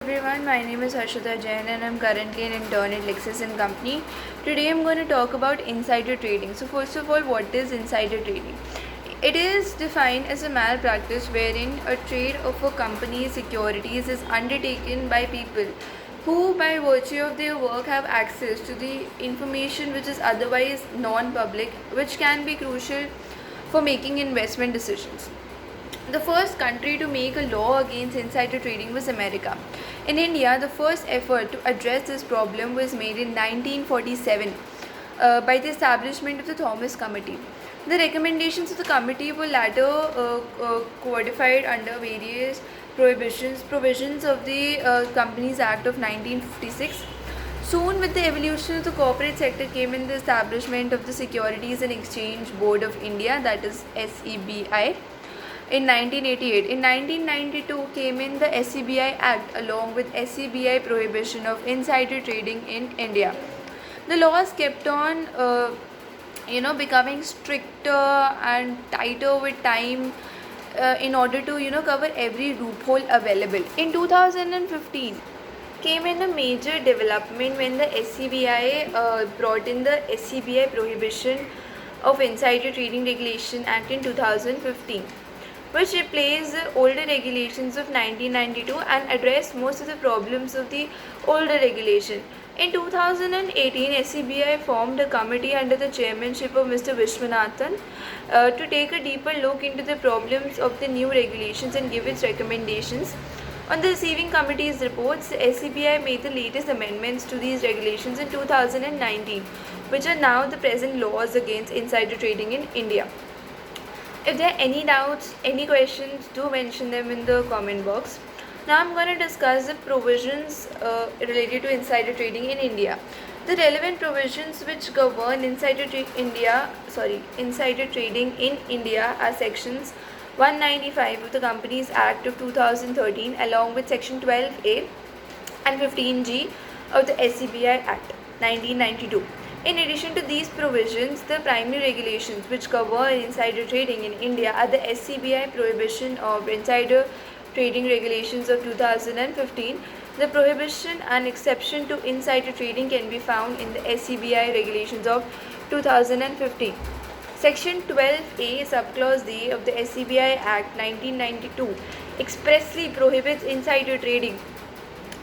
everyone, my name is Harshita Jain and I'm currently an intern at Lexis & Company. Today I'm going to talk about insider trading. So first of all, what is insider trading? It is defined as a malpractice wherein a trade of a company's securities is undertaken by people who by virtue of their work have access to the information which is otherwise non-public, which can be crucial for making investment decisions. The first country to make a law against insider trading was America. In India, the first effort to address this problem was made in 1947 by the establishment of the Thomas Committee. The recommendations of the committee were later codified under various provisions of the Companies Act of 1956. Soon, with the evolution of the corporate sector, came in the establishment of the Securities and Exchange Board of India, that is SEBI. In 1988. In 1992 came in the SEBI Act along with SEBI prohibition of insider trading in India. The laws kept on becoming stricter and tighter with time in order to cover every loophole available. In 2015 came in a major development when the SEBI brought in the SEBI Prohibition of Insider Trading Regulation Act in 2015, which replaced the older regulations of 1992 and addressed most of the problems of the older regulation. In 2018, SCBI formed a committee under the chairmanship of Mr. Vishwanathan to take a deeper look into the problems of the new regulations and give its recommendations. On the receiving committee's reports, the SCBI made the latest amendments to these regulations in 2019, which are now the present laws against insider trading in India. If there are any doubts, any questions, do mention them in the comment box. Now I'm going to discuss the provisions related to insider trading in India. The relevant provisions which govern insider trading in India are sections 195 of the Companies Act of 2013 along with section 12A and 15G of the SCBI Act 1992. In addition to these provisions, the primary regulations which cover insider trading in India are the SCBI Prohibition of Insider Trading Regulations of 2015. The prohibition and exception to insider trading can be found in the SCBI Regulations of 2015. Section 12A, subclause D of the SCBI Act 1992 expressly prohibits insider trading,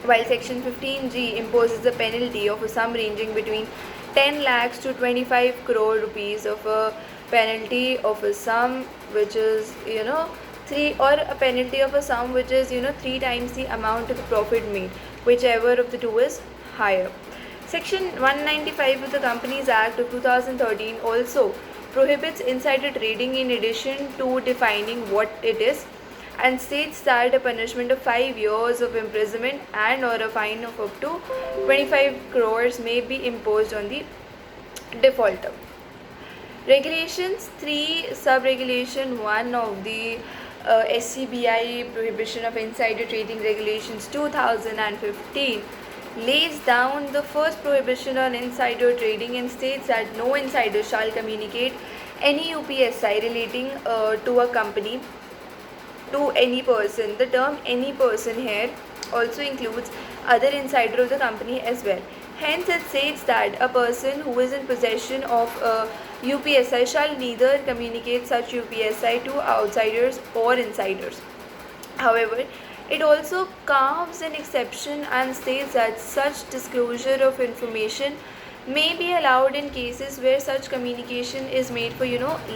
while Section 15G imposes a penalty of a sum ranging between 10 lakhs to 25 crore rupees of a penalty of a sum which is 3 or a penalty of a sum which is 3 times the amount of the profit made, whichever of the two is higher. Section 195 of the Companies Act of 2013 also prohibits insider trading in addition to defining what it is, and states that a punishment of 5 years of imprisonment and or a fine of up to 25 crores may be imposed on the defaulter. Regulations 3, sub-regulation 1 of the SCBI Prohibition of Insider Trading Regulations 2015 lays down the first prohibition on insider trading and states that no insider shall communicate any UPSI relating to a company to any person. The term any person here also includes other insider of the company as well. Hence it states that a person who is in possession of UPSI shall neither communicate such UPSI to outsiders or insiders. However, it also carves an exception and states that such disclosure of information may be allowed in cases where such communication is made for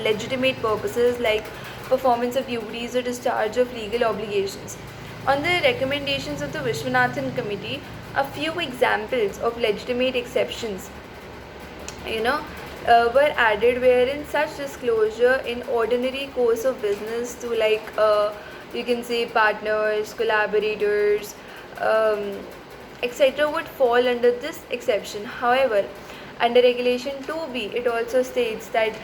legitimate purposes like performance of duties or discharge of legal obligations. On the recommendations of the Vishwanathan Committee, a few examples of legitimate exceptions were added wherein such disclosure in ordinary course of business to you can say partners, collaborators, etc. would fall under this exception. However, under regulation 2B, it also states that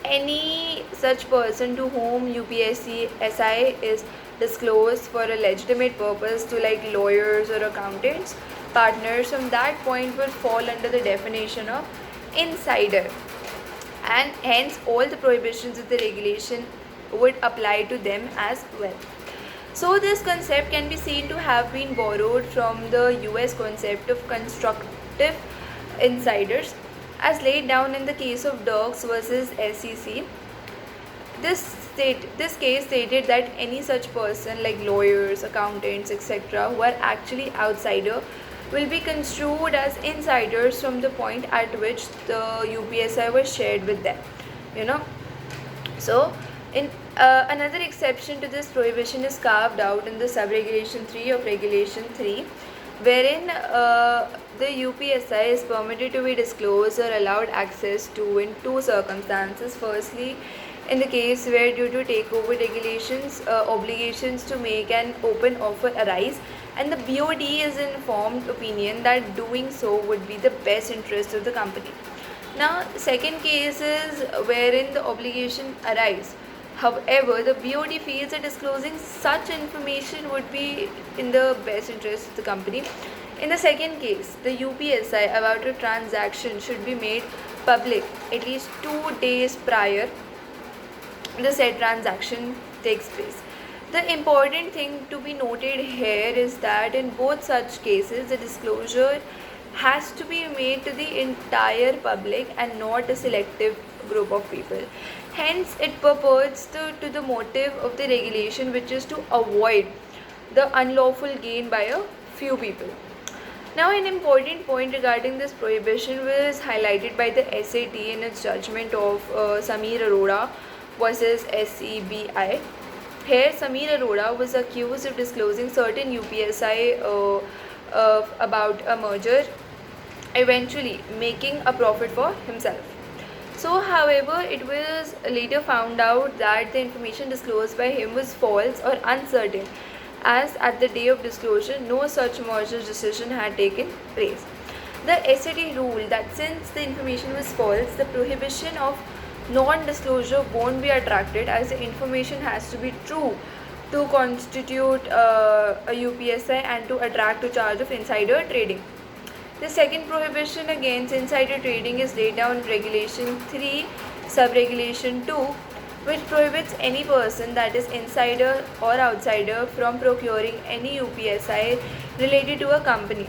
any such person to whom UPSI is disclosed for a legitimate purpose to lawyers or accountants, partners from that point will fall under the definition of insider, and hence all the prohibitions of the regulation would apply to them as well. So this concept can be seen to have been borrowed from the US concept of constructive insiders as laid down in the case of Dirks versus SEC. This case stated that any such person like lawyers, accountants, etc., who are actually outsider will be construed as insiders from the point at which the UPSI was shared with them. You know, so in another exception to this prohibition is carved out in the subregulation 3 of regulation 3, wherein the UPSI is permitted to be disclosed or allowed access to in two circumstances. Firstly, in the case where due to takeover regulations, obligations to make an open offer arise, and the BOD is informed opinion that doing so would be the best interest of the company. Now, second case is wherein the obligation arise. However, the BOD feels that disclosing such information would be in the best interest of the company. In the second case, the UPSI about a transaction should be made public at least 2 days prior the said transaction takes place. The important thing to be noted here is that in both such cases, the disclosure has to be made to the entire public and not a selective group of people. Hence, it purports to the motive of the regulation, which is to avoid the unlawful gain by a few people. Now, an important point regarding this prohibition was highlighted by the SAT in its judgment of Sameer Arora versus SEBI. Here, Sameer Arora was accused of disclosing certain UPSI about a merger, eventually making a profit for himself. So, however, it was later found out that the information disclosed by him was false or uncertain, as at the day of disclosure, no such merger decision had taken place. The SAT ruled that since the information was false, the prohibition of non-disclosure won't be attracted, as the information has to be true to constitute a UPSI and to attract to charge of insider trading. The second prohibition against insider trading is laid down in Regulation 3, Subregulation 2, which prohibits any person that is insider or outsider from procuring any UPSI related to a company.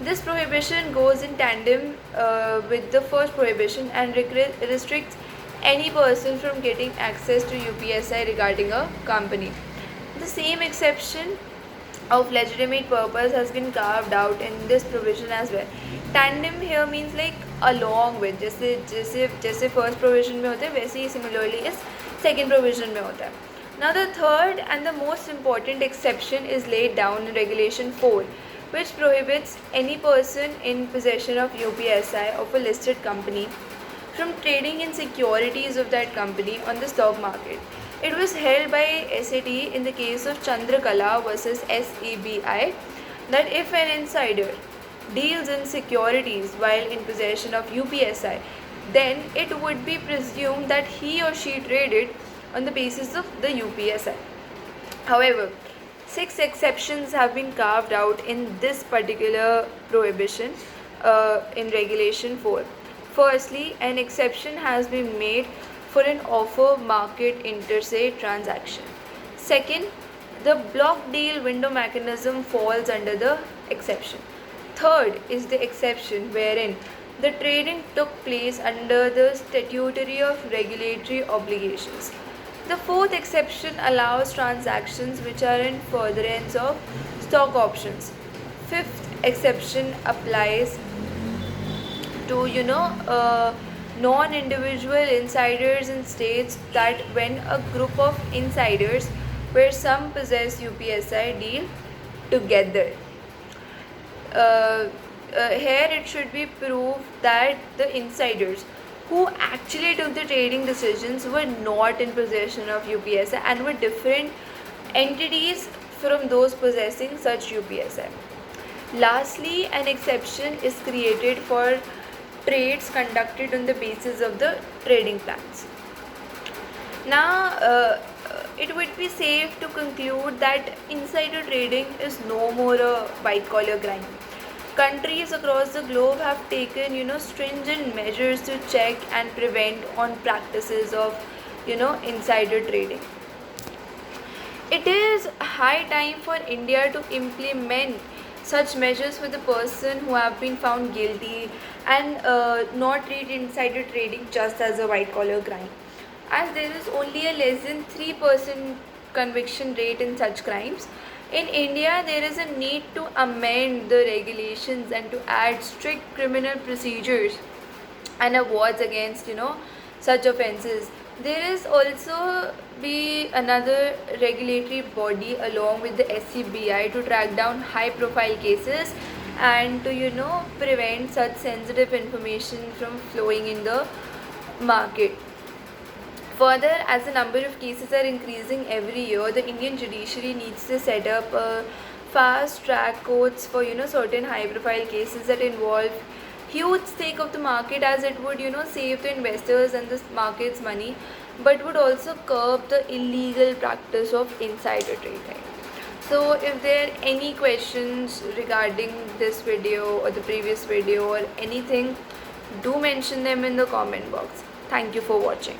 This prohibition goes in tandem with the first prohibition and restricts any person from getting access to UPSI regarding a company. The same exception of legitimate purpose has been carved out in this provision as well. Tandem here means like along with, जैसे first provision में होता है वैसे ही similarly इस second provision में होता है. Now the third and the most important exception is laid down in Regulation 4, which prohibits any person in possession of UPSI of a listed company from trading in securities of that company on the stock market. It was held by SAT in the case of Chandrakala versus SEBI that if an insider deals in securities while in possession of UPSI, then it would be presumed that he or she traded on the basis of the UPSI. However, 6 exceptions have been carved out in this particular prohibition in Regulation 4. Firstly, an exception has been made for an offer market interstate transaction. Second, the block deal window mechanism falls under the exception. Third is the exception wherein the trading took place under the statutory of regulatory obligations. The fourth exception allows transactions which are in furtherance of stock options. Fifth exception applies to non-individual insiders and states that when a group of insiders where some possess UPSI deal together. Here it should be proved that the insiders who actually took the trading decisions were not in possession of UPSI and were different entities from those possessing such UPSI. Lastly, an exception is created for trades conducted on the basis of the trading plans. Now, it would be safe to conclude that insider trading is no more a white-collar crime. Countries across the globe have taken, stringent measures to check and prevent on practices of, insider trading. It is high time for India to implement such measures for the person who have been found guilty and not treat insider trading just as a white collar crime. As there is only a less than 3% conviction rate in such crimes, in India there is a need to amend the regulations and to add strict criminal procedures and awards against such offences. There is also be another regulatory body along with the SCBI to track down high profile cases and to prevent such sensitive information from flowing in the market. Further, as the number of cases are increasing every year, the Indian judiciary needs to set up fast track courts for certain high profile cases that involve huge stake of the market, as it would save the investors and the market's money, but would also curb the illegal practice of insider trading. So if there are any questions regarding this video or the previous video or anything, do mention them in the comment box. Thank you for watching.